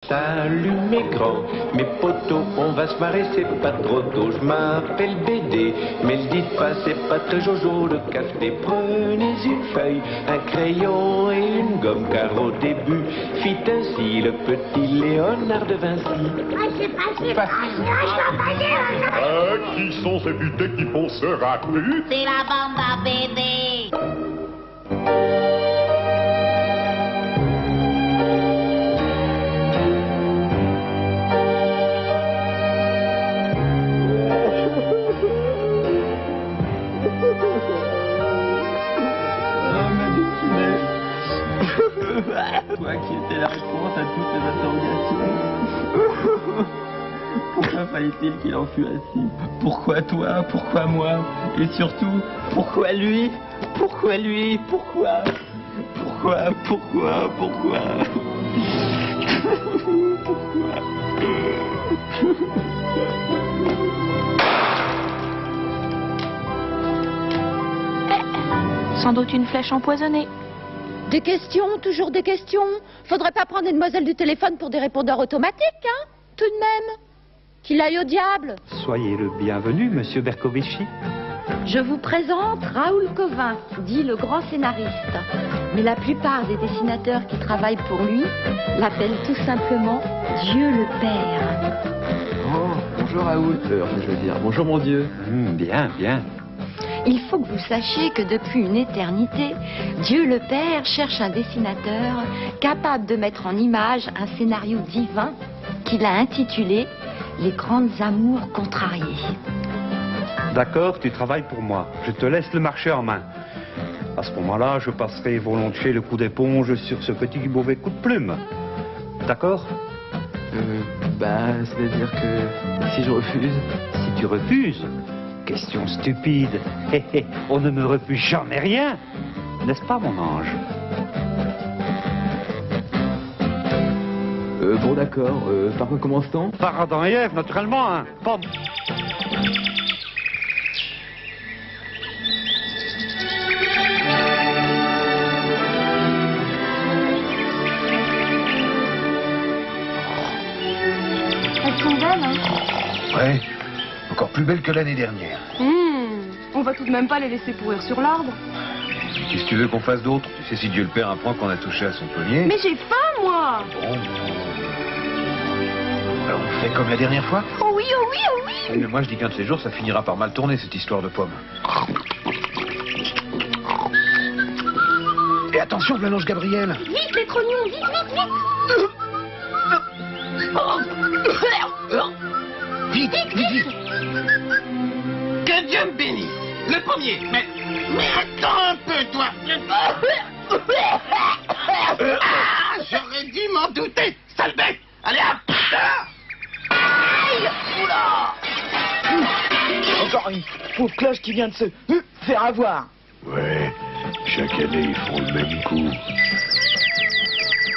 Salut mes grands, mes potos, on va se marrer, c'est pas trop tôt. Je m'appelle BD, mais le dites pas, c'est pas très jojo de café. Prenez une feuille, un crayon et une gomme, car au début fit ainsi le petit Léonard de Vinci. Qui sont ces putes qui vont se rater? C'est la bande à BD. Toi qui étais la réponse à toutes les interrogations. Pourquoi fallait-il qu'il en fût ainsi? Pourquoi toi? Pourquoi moi? Et surtout, pourquoi lui? Pourquoi lui? Pourquoi? Pourquoi? Sans doute une flèche empoisonnée. Des questions, toujours des questions. Faudrait pas prendre une demoiselle du téléphone pour des répondeurs automatiques, hein? Tout de même. Qu'il aille au diable. Soyez le bienvenu, monsieur Bercovici. Je vous présente Raoul Covin, dit le grand scénariste. Mais la plupart des dessinateurs qui travaillent pour lui l'appellent tout simplement Dieu le Père. Oh, bonjour Raoul. Je veux dire, bonjour mon Dieu. Bien. Il faut que vous sachiez que depuis une éternité, Dieu le Père cherche un dessinateur capable de mettre en image un scénario divin qu'il a intitulé « Les grandes amours contrariées ». D'accord, tu travailles pour moi. Je te laisse le marché en main. À ce moment-là, je passerai volontiers le coup d'éponge sur ce petit mauvais coup de plume. D'accord? C'est-à-dire que si je refuse... Si tu refuses? Question stupide. On ne me refuse jamais rien. N'est-ce pas, mon ange? Bon d'accord, par quoi commence-t-on? Par Adam et Ève, naturellement, hein. Pas... Elles sont belles, hein? Ouais, encore plus belle que l'année dernière. On va tout de même pas les laisser pourrir sur l'arbre. Qu'est-ce que tu veux qu'on fasse d'autre? Tu sais, si Dieu le Père apprend qu'on a touché à son poignet... Mais j'ai faim, moi! Bon. Alors on fait comme la dernière fois? Oh oui, oh oui, oh oui! Oui, mais moi je dis qu'un de ces jours, ça finira par mal tourner, cette histoire de pommes. Et attention, Blanche Gabriel! Vite, les trognons, vite! Vite! Que Dieu me bénisse. Le premier. Mais attends un peu, toi. Ah, j'aurais dû m'en douter. Sale bête. Allez, hop. Aïe. Oula. Encore une pauvre cloche qui vient de se faire avoir. Ouais, chaque année ils font le même coup.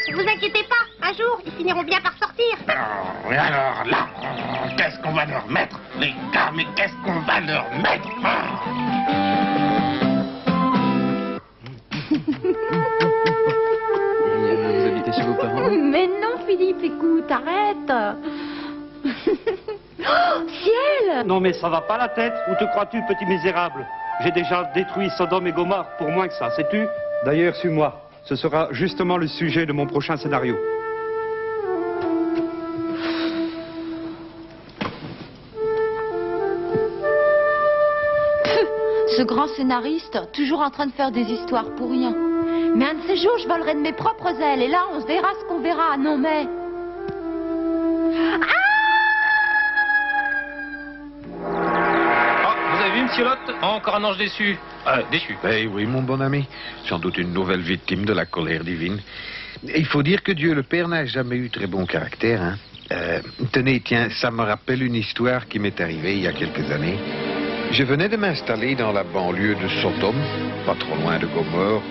Ne vous inquiétez pas, un jour, ils finiront bien par sortir. Et alors, là, qu'est-ce qu'on va leur mettre? Les gars, mais qu'est-ce qu'on va leur mettre? Vous habitez chez vos parents? Mais non, Philippe, écoute, arrête. Oh, ciel! Non mais ça va pas la tête? Où te crois-tu, petit misérable? J'ai déjà détruit Sodome et Gomorrhe pour moins que ça, sais-tu? D'ailleurs, suis-moi. Ce sera justement le sujet de mon prochain scénario. Ce grand scénariste, toujours en train de faire des histoires pour rien. Mais un de ces jours, je volerai de mes propres ailes. Et là, on se verra ce qu'on verra. Non mais... Vous avez vu, monsieur Lotte? Encore un ange déçu. Déçu. Eh oui, mon bon ami. Sans doute une nouvelle victime de la colère divine. Il faut dire que Dieu le Père n'a jamais eu très bon caractère, hein. Tenez, tiens, ça me rappelle une histoire qui m'est arrivée il y a quelques années. Je venais de m'installer dans la banlieue de Sodome, pas trop loin de Gomorrhe,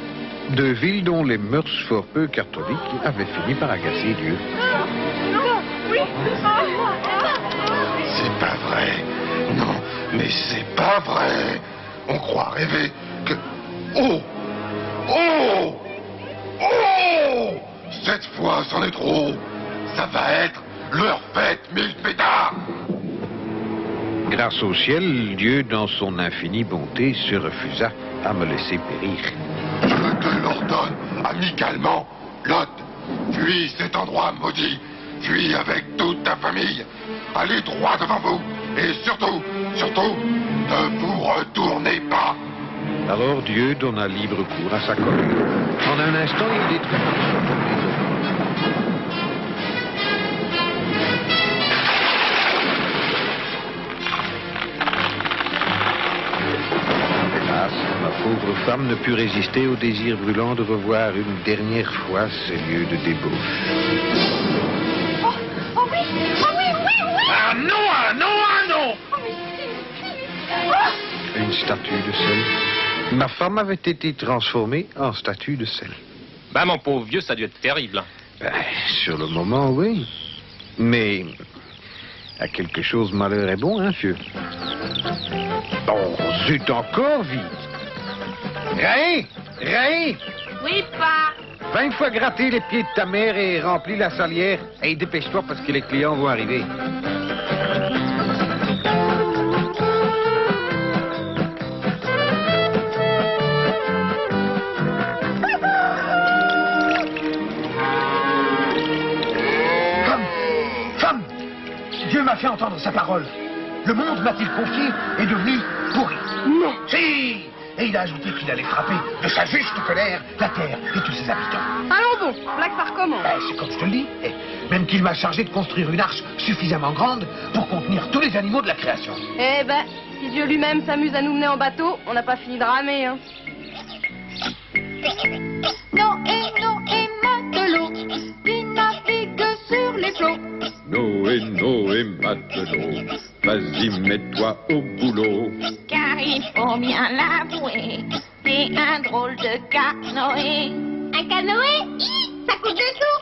deux villes dont les mœurs fort peu catholiques avaient fini par agacer Dieu. C'est pas vrai. Non, mais c'est pas vrai. On croit rêver que... Oh! Oh! Oh! Cette fois, c'en est trop. Ça va être leur fête mille pétards. Grâce au ciel, Dieu, dans son infinie bonté, se refusa à me laisser périr. Je te l'ordonne amicalement, Lot. Fuis cet endroit maudit. Fuis avec toute ta famille. Allez droit devant vous. Et surtout, ne vous retournez pas. Alors Dieu donna libre cours à sa colère. En un instant, il détruisit Sodome et Gomorrhe. Hélas, ma pauvre femme ne put résister au désir brûlant de revoir une dernière fois ces lieux de débauche. Oh oui, oh oui, oui, oui. Ah non, ah non, ah non. Oh mais si. Une statue de sel. Ma femme avait été transformée en statue de sel. Bah, mon pauvre vieux, ça a dû être terrible. Ben, sur le moment, oui. Mais à quelque chose, malheur est bon, hein, vieux. Oh, zut, encore vite. Raï, Oui, pas. 20 fois gratter les pieds de ta mère et remplis la salière. Et dépêche-toi parce que les clients vont arriver. Femme, Dieu m'a fait entendre sa parole. Le monde m'a-t-il confié est devenu pourri. Non. Si. Et il a ajouté qu'il allait frapper de sa juste colère la terre et tous ses habitants. Allons bon, là que ça recommence. C'est comme je te le dis. Même qu'il m'a chargé de construire une arche suffisamment grande pour contenir tous les animaux de la création. Eh ben, si Dieu lui-même s'amuse à nous mener en bateau, on n'a pas fini de ramer, hein. Noé, matelot, qui navigue sur les flots. Noé, matelot, vas-y, mets-toi au boulot. Car il faut bien l'avouer, c'est un drôle de canoë. Un canoë? Ça coûte de sous.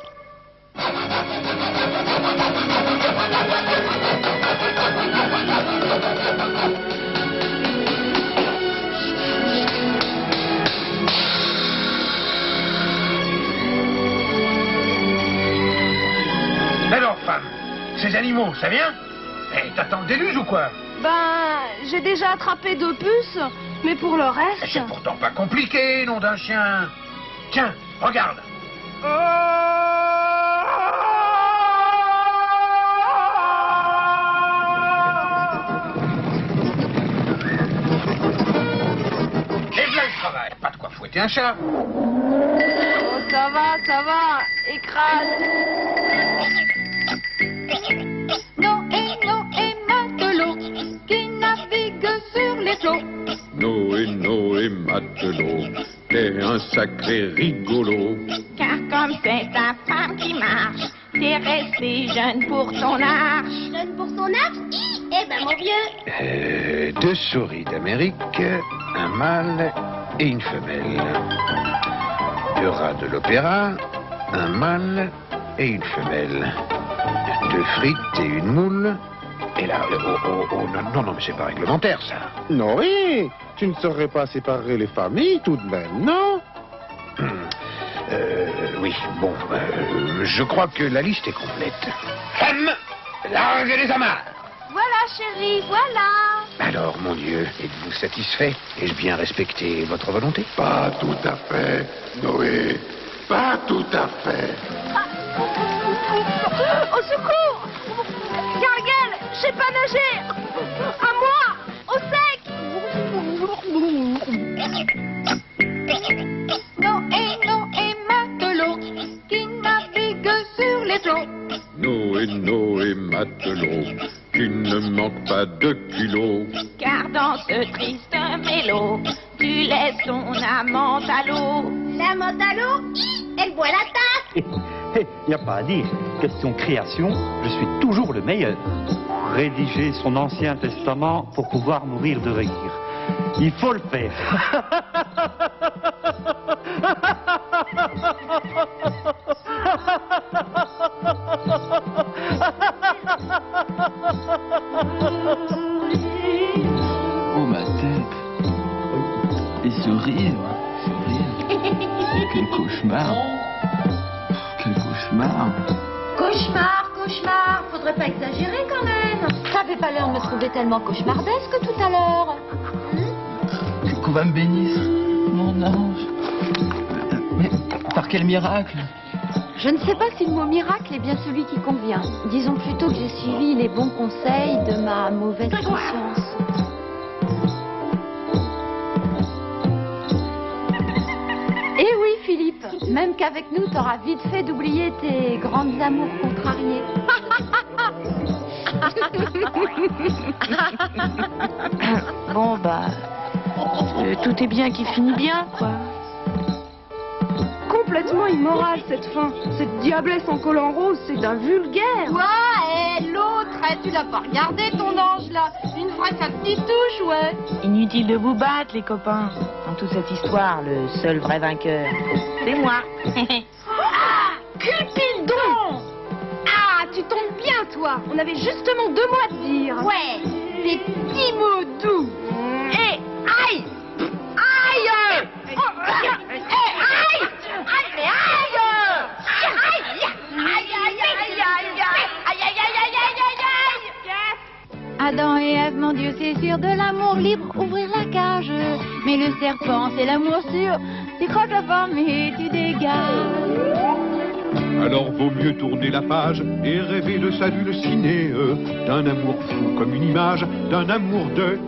Alors, femme, ces animaux, ça vient? T'attends le déluge ou quoi? Ben, j'ai déjà attrapé 2 puces, mais pour le reste... C'est pourtant pas compliqué, nom d'un chien. Tiens, regarde. Et voilà le travail. Pas de quoi fouetter un chat. Oh, ça va, écrase. Noé, matelot, qui navigue sur les flots. Noé, matelot, t'es un sacré rigolo. Car comme c'est ta femme qui marche, t'es resté jeune pour ton arche. Jeune pour son arche? Eh ben, mon vieux. 2 souris d'Amérique, un mâle et une femelle. 2 rats de l'opéra, un mâle et une femelle. 2 frites et une moule. Et là, non, mais c'est pas réglementaire, ça. Noé, tu ne saurais pas séparer les familles tout de même, non? Oui, bon, je crois que la liste est complète. Femme, largue les amarres. Voilà, chérie, voilà. Alors, mon Dieu, êtes-vous satisfait? Ai-je bien respecté votre volonté? Pas tout à fait, Noé. Pas tout à fait. Au secours! Gargale, je sais pas nager! À moi! Au sec! Noé, matelot, qui navigue sur les flots. Noé, matelot, tu ne manques pas de culot. Car dans ce triste mélo, tu laisses ton amante à l'eau. L'amante à l'eau? Elle boit la tasse. Il n'y a pas à dire. Question création, je suis toujours le meilleur. Rédiger son Ancien Testament pour pouvoir mourir de rire. Il faut le faire. Oh, ma tête. Et ce rire. Quel cauchemar. Quel cauchemar. Cauchemar, cauchemar, faudrait pas exagérer quand même. Ça avait pas l'air de me trouver tellement cauchemardesque tout à l'heure. Qu'on va me bénisse, mon ange. Mais par quel miracle? Je ne sais pas si le mot miracle est bien celui qui convient. Disons plutôt que j'ai suivi les bons conseils de ma mauvaise conscience. Eh oui, Philippe, même qu'avec nous, t'auras vite fait d'oublier tes grandes amours contrariées. Bon, bah... tout est bien qui finit bien, quoi. Complètement immorale, cette fin. Cette diablesse en collant rose, c'est d'un vulgaire. Quoi? Et l'autre, tu l'as pas regardé, ton ange, là? Une vraie sa petite touche, ouais. Inutile de vous battre, les copains. Dans toute cette histoire, le seul vrai vainqueur, c'est moi. Ah, Cupidon! Ah, tu tombes bien, toi. On avait justement 2 mots à te dire. Ouais, des petits mots doux. Et aïe! Aïe! Oh, aïe! Aïe! Aïe! Adam et Ève, mon Dieu, c'est sûr, de l'amour libre, ouvrir la cage. Mais le serpent, c'est l'amour sûr. Tu crois ta femme et tu dégages. Alors vaut mieux tourner la page et rêver de salut le ciné, d'un amour fou comme une image, d'un amour de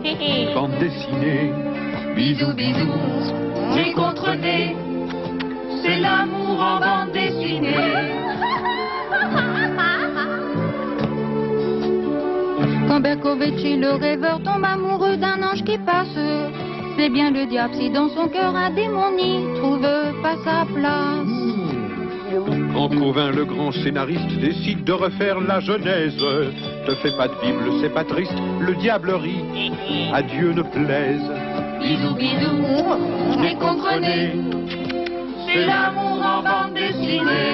bande dessinée. Bisous, bisous, nez contre nez, c'est l'amour en bande dessinée. Quand Berkovitch, le rêveur, tombe amoureux d'un ange qui passe, c'est bien le diable si dans son cœur un démon n'y trouve pas sa place. Quand Cauvin, le grand scénariste, décide de refaire la Genèse, te fais pas de Bible, c'est pas triste, le diable rit, à Dieu ne plaise. Bisous, bisous, nez contre nez, c'est l'amour en bande dessinée.